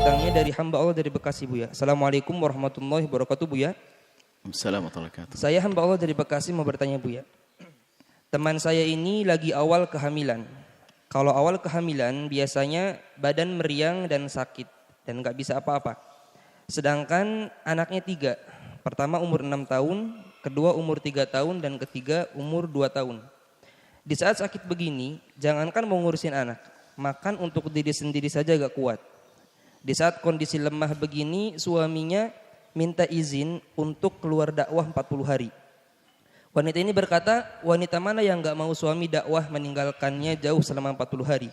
datangnya dari hamba Allah dari Bekasi, Buya. Assalamualaikum warahmatullahi wabarakatuh, Buya. Assalamualaikum. Saya hamba Allah dari Bekasi mau bertanya, Buya. Teman saya ini lagi awal kehamilan. Kalau awal kehamilan biasanya badan meriang dan sakit dan nggak bisa apa-apa. Sedangkan anaknya 3. Pertama umur 6 tahun, kedua umur 3 tahun, dan ketiga umur 2 tahun. Di saat sakit begini, jangankan mau ngurusin anak, makan untuk diri sendiri saja gak kuat. Di saat kondisi lemah begini, suaminya minta izin untuk keluar dakwah 40 hari. Wanita ini berkata, wanita mana yang gak mau suami dakwah meninggalkannya jauh selama 40 hari?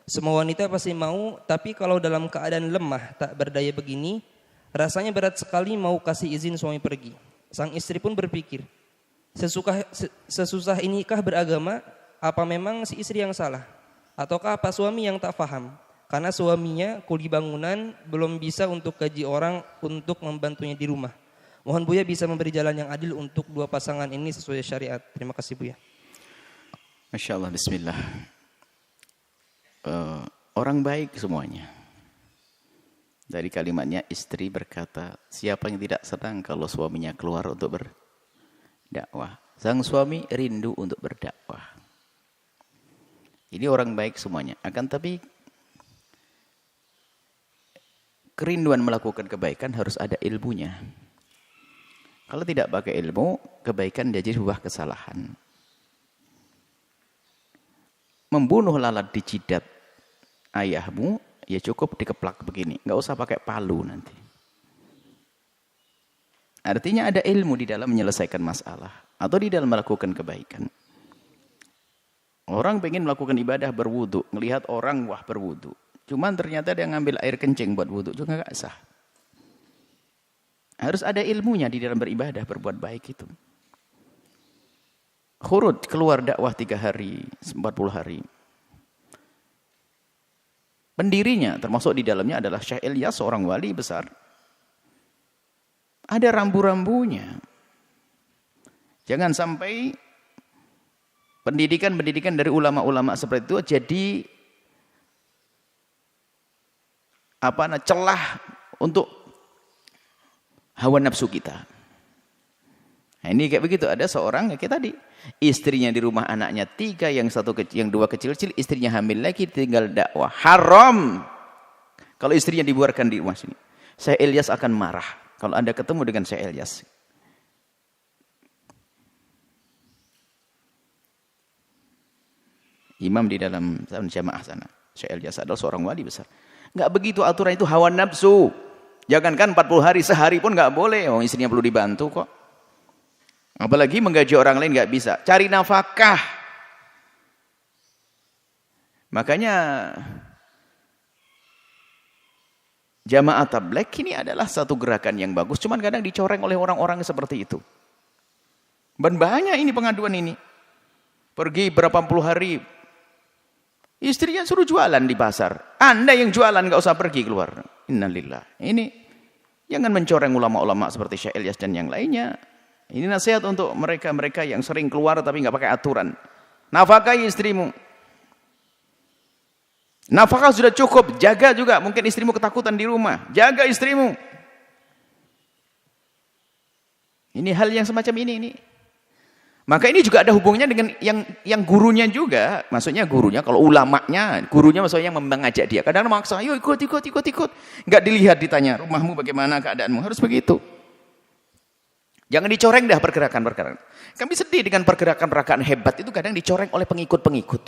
Semua wanita pasti mau, tapi kalau dalam keadaan lemah, tak berdaya begini, rasanya berat sekali mau kasih izin suami pergi. Sang istri pun berpikir, sesusah inikah beragama? Apa memang si istri yang salah? Ataukah apa suami yang tak paham? Karena suaminya kuli bangunan, belum bisa untuk gaji orang untuk membantunya di rumah. Mohon Buya bisa memberi jalan yang adil untuk dua pasangan ini sesuai syariat. Terima kasih, Buya. Masya Allah, bismillah. Orang baik semuanya. Dari kalimatnya istri berkata, siapa yang tidak senang kalau suaminya keluar untuk berdakwah? Sang suami rindu untuk berdakwah. Ini orang baik semuanya. Akan tapi kerinduan melakukan kebaikan harus ada ilmunya. Kalau tidak pakai ilmu, kebaikan jadi sebuah kesalahan. Membunuh lalat di jidat ayahmu, ya cukup dikeplak begini. Nggak usah pakai palu nanti. Artinya ada ilmu di dalam menyelesaikan masalah. Atau di dalam melakukan kebaikan. Orang pengen melakukan ibadah berwudu, ngelihat orang wah berwudu. Cuman ternyata dia ngambil air kencing buat wudu juga nggak sah. Harus ada ilmunya di dalam beribadah, berbuat baik itu. Khurud, keluar dakwah 3 hari, 40 hari. Pendirinya termasuk di dalamnya adalah Syekh Ilyas, seorang wali besar. Ada rambu-rambunya. Jangan sampai pendidikan dari ulama-ulama seperti itu jadi celah untuk hawa nafsu kita. Nah, ini kayak begitu, ada seorang kayak tadi, istrinya di rumah, anaknya 3, yang 2 kecil-kecil, istrinya hamil lagi, tinggal dakwah. Haram kalau istrinya dibuarkan di rumah sini. Syekh Ilyas akan marah kalau Anda ketemu dengan Syekh Ilyas. Imam di dalam jamaah sana. Syekh Ilyas adalah seorang wali besar. Enggak begitu aturan, itu hawa nafsu. Jangankan 40 hari, sehari pun enggak boleh. Oh, istrinya perlu dibantu kok. Apalagi menggaji orang lain enggak bisa. Cari nafkah. Makanya jamaah tabligh ini adalah satu gerakan yang bagus. Cuman kadang dicoreng oleh orang-orang seperti itu. Dan banyak ini pengaduan ini. Pergi berapa puluh hari, istrinya suruh jualan di pasar. Anda yang jualan nggak usah pergi keluar. Innalillah. Ini jangan mencoreng ulama-ulama seperti Syekh Ilyas dan yang lainnya. Ini nasihat untuk mereka-mereka yang sering keluar tapi nggak pakai aturan. Nafkahi istrimu. Nafkah sudah cukup, jaga juga. Mungkin istrimu ketakutan di rumah. Jaga istrimu. Ini hal yang semacam ini. Maka ini juga ada hubungannya dengan yang gurunya juga. Maksudnya gurunya, kalau ulamanya, gurunya maksudnya yang mengajak dia. Kadang-kadang maksa, ayo ikut. Enggak dilihat, ditanya, rumahmu bagaimana, keadaanmu. Harus begitu. Jangan dicoreng dah pergerakan-pergerakan. Kami sedih dengan pergerakan-pergerakan hebat itu kadang dicoreng oleh pengikut-pengikut.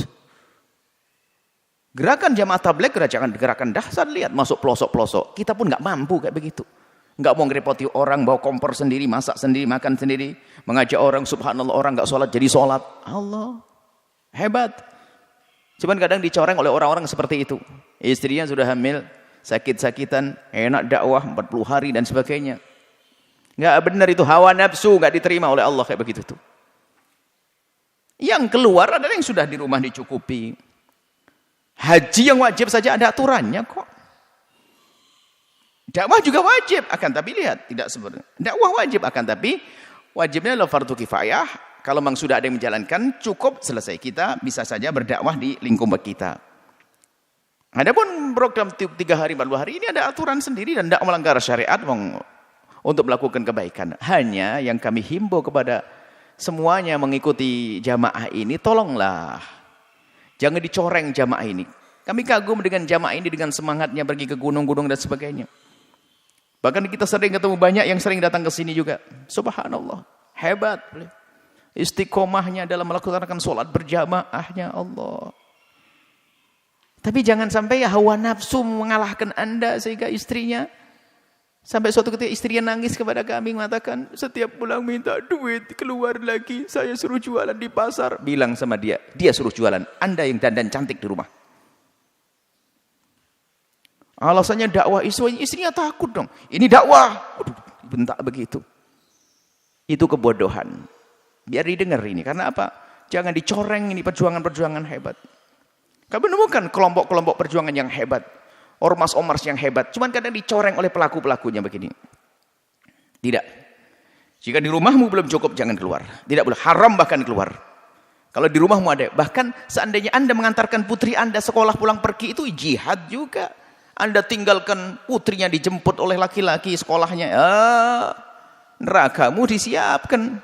Gerakan jamaah tabligh, gerakan dahsyat, lihat masuk pelosok-pelosok. Kita pun enggak mampu kayak begitu. Enggak mau ngerepoti orang, bawa kompor sendiri, masak sendiri, makan sendiri, mengajak orang, subhanallah, orang enggak sholat jadi sholat. Allah, hebat. Cuman kadang dicoreng oleh orang-orang seperti itu. Istrinya sudah hamil, sakit-sakitan, enak dakwah 40 hari dan sebagainya. Enggak benar itu, hawa nafsu, enggak diterima oleh Allah kayak begitu tuh. Yang keluar adalah yang sudah di rumah dicukupi. Haji yang wajib saja ada aturannya kok. Dakwah juga wajib, akan tapi lihat tidak sebenarnya. Dakwah wajib, akan tapi wajibnya adalah fardu kifayah. Kalau memang sudah ada yang menjalankan, cukup selesai. Kita bisa saja berdakwah di lingkungan kita. Adapun program 3 hari 40 hari ini ada aturan sendiri dan tidak melanggar syariat untuk melakukan kebaikan. Hanya yang kami himbau kepada semuanya mengikuti jamaah ini, tolonglah jangan dicoreng jamaah ini. Kami kagum dengan jamaah ini, dengan semangatnya pergi ke gunung-gunung dan sebagainya. Bahkan kita sering ketemu banyak yang sering datang ke sini juga. Subhanallah, hebat. Istiqomahnya dalam melaksanakan sholat berjamaahnya Allah. Tapi jangan sampai hawa nafsu mengalahkan Anda sehingga istrinya sampai suatu ketika istrinya nangis kepada kami mengatakan, setiap pulang minta duit keluar lagi, saya suruh jualan di pasar. Bilang sama dia suruh jualan, Anda yang dandan cantik di rumah. Alasannya dakwah, istrinya takut dong. Ini dakwah. Waduh, bentak begitu. Itu kebodohan. Biar didengar ini. Karena apa? Jangan dicoreng ini perjuangan-perjuangan hebat. Kami menemukan kelompok-kelompok perjuangan yang hebat. Ormas-ormas yang hebat. Cuman kadang dicoreng oleh pelaku-pelakunya begini. Tidak. Jika di rumahmu belum cukup, jangan keluar. Tidak boleh. Haram bahkan keluar. Kalau di rumahmu ada. Bahkan seandainya Anda mengantarkan putri Anda sekolah pulang pergi, itu jihad juga. Anda tinggalkan putrinya dijemput oleh laki-laki sekolahnya. Nerakamu disiapkan.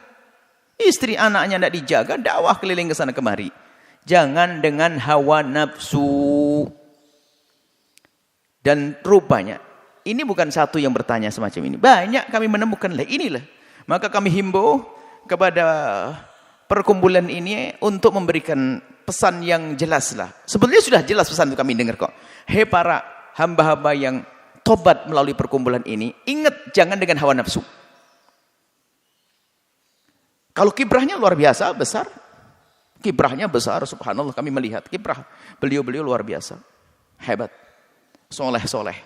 Istri anaknya tidak dijaga, dakwah keliling ke sana kemari. Jangan dengan hawa nafsu. Dan rupanya, ini bukan satu yang bertanya semacam ini. Banyak kami menemukan, inilah. Maka kami himbau kepada perkumpulan ini untuk memberikan pesan yang jelas lah. Sebetulnya sudah jelas pesan itu kami dengar kok. Hei para hamba-hamba yang tobat melalui perkumpulan ini, ingat jangan dengan hawa nafsu. Kalau kibrahnya luar biasa, besar. Kibrahnya besar, subhanallah, kami melihat kibrah beliau-beliau luar biasa, hebat, soleh.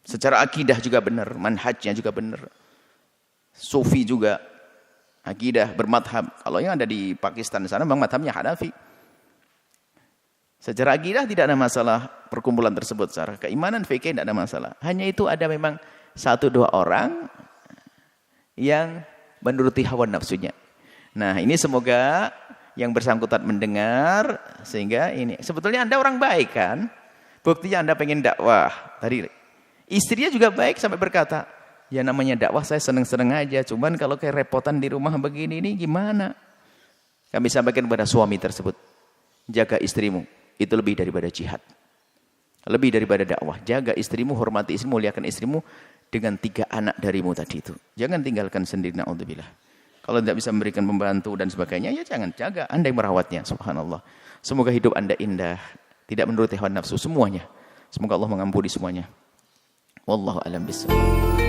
Secara akidah juga benar, manhajnya juga benar, sufi juga, akidah bermadhab. Kalau yang ada di Pakistan di sana, memang madhabnya Hanafi. Secara akidah tidak ada masalah perkumpulan tersebut, secara keimanan fikih tidak ada masalah. Hanya itu ada memang 1-2 orang yang menuruti hawa nafsunya. Nah, ini semoga yang bersangkutan mendengar sehingga ini sebetulnya Anda orang baik kan? Buktinya Anda pengen dakwah. Tadi istrinya juga baik sampai berkata, "Ya namanya dakwah saya seneng-seneng aja, cuman kalau kayak repotan di rumah begini ini gimana?" Kami sampaikan kepada suami tersebut, jaga istrimu, itu lebih daripada jihad. Lebih daripada dakwah. Jaga istrimu, hormati istrimu, muliakan istrimu dengan 3 anak darimu tadi itu. Jangan tinggalkan sendiri, na'udzubillah. Kalau tidak bisa memberikan pembantu dan sebagainya, ya jangan, jaga. Anda yang merawatnya, subhanallah. Semoga hidup Anda indah, tidak menuruti hawa nafsu semuanya. Semoga Allah mengampuni semuanya. Wallahu a'lam bishawab.